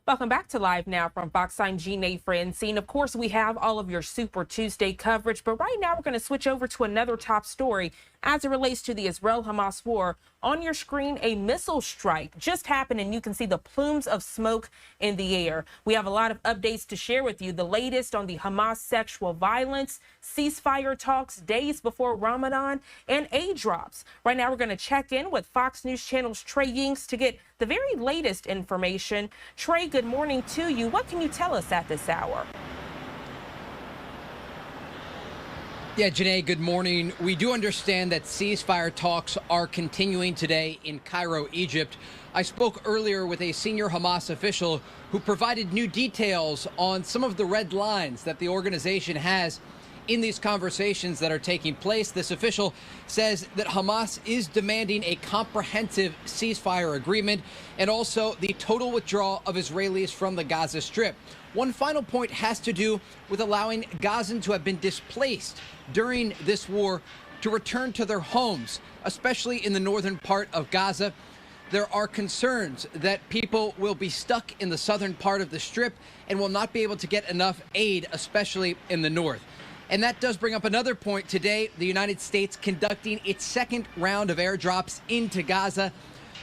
Welcome back to Live Now from Fox. I'm Gina Francine. Of course, we have all of your Super Tuesday coverage, but right now we're going to switch over to another top story as it relates to the Israel-Hamas war. On your screen, a missile strike just happened, and you can see the plumes of smoke in the air. We have a lot of updates to share with you. The latest on the Hamas sexual violence, ceasefire talks days before Ramadan, and aid drops. Right now, we're going to check in with Fox News Channel's Trey Yingst to get the very latest information. Trey, good morning to you. What can you tell us at this hour? Yeah, Janae, good morning. We do understand that ceasefire talks are continuing today in Cairo, Egypt. I spoke earlier with a senior Hamas official who provided new details on some of the red lines that the organization has in these conversations that are taking place. This official says that Hamas is demanding a comprehensive ceasefire agreement and also the total withdrawal of Israelis from the Gaza Strip. One final point has to do with allowing Gazans who have been displaced during this war to return to their homes, especially in the northern part of Gaza. There are concerns that people will be stuck in the southern part of the Strip and will not be able to get enough aid, especially in the north. And that does bring up another point. Today, the United States conducting its second round of airdrops into Gaza.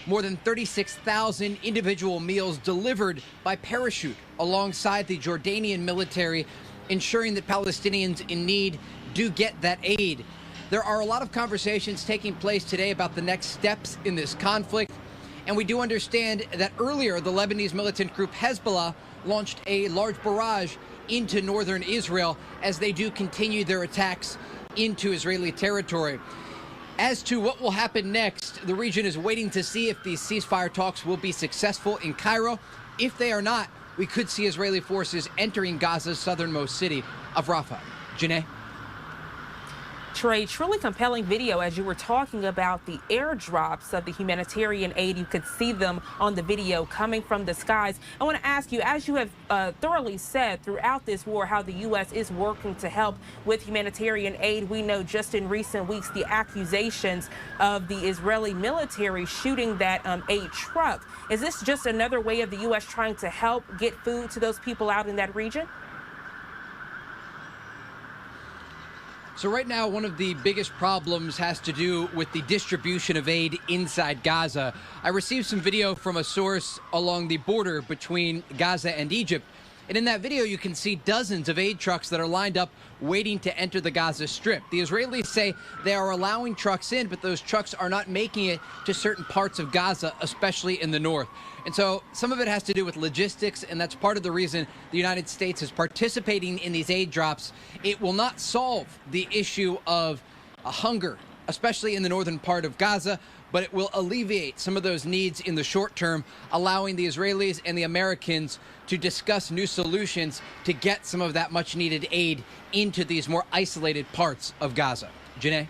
More than 36,000 individual meals delivered by parachute alongside the Jordanian military, ensuring that Palestinians in need do get that aid. There are a lot of conversations taking place today about the next steps in this conflict. And we do understand that earlier, the Lebanese militant group Hezbollah launched a large barrage into northern Israel as they do continue their attacks into Israeli territory. As to what will happen next, the region is waiting to see if these ceasefire talks will be successful in Cairo. If they are not, we could see Israeli forces entering Gaza's southernmost city of Rafah. Janae? Trey, truly compelling video as you were talking about the airdrops of the humanitarian aid. You could see them on the video coming from the skies. I want to ask you, as you have thoroughly said throughout this war, how the U.S. is working to help with humanitarian aid. We know just in recent weeks the accusations of the Israeli military shooting that aid truck. Is this just another way of the U.S. trying to help get food to those people out in that region? So right now, one of the biggest problems has to do with the distribution of aid inside Gaza. I received some video from a source along the border between Gaza and Egypt. And in that video, you can see dozens of aid trucks that are lined up waiting to enter the Gaza Strip. The Israelis say they are allowing trucks in, but those trucks are not making it to certain parts of Gaza, especially in the north. And so some of it has to do with logistics, and that's part of the reason the United States is participating in these aid drops. It will not solve the issue of hunger, especially in the northern part of Gaza, but it will alleviate some of those needs in the short term, allowing the Israelis and the Americans to discuss new solutions to get some of that much needed aid into these more isolated parts of Gaza. Janae?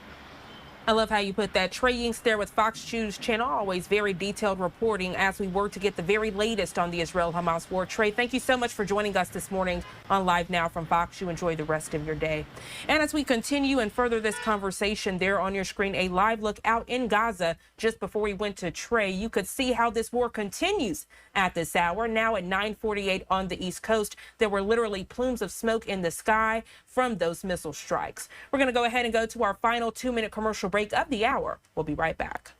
I love how you put that. Trey Yingst there with Fox News Channel, always very detailed reporting as we work to get the very latest on the Israel-Hamas war. Trey, thank you so much for joining us this morning on Live Now from Fox. You enjoy the rest of your day. And as we continue and further this conversation, there on your screen, a live look out in Gaza. Just before we went to Trey, you could see how this war continues at this hour. Now at 9:48 on the East Coast, there were literally plumes of smoke in the sky from those missile strikes. We're going to go ahead and go to our final 2-minute commercial break of the hour. We'll be right back.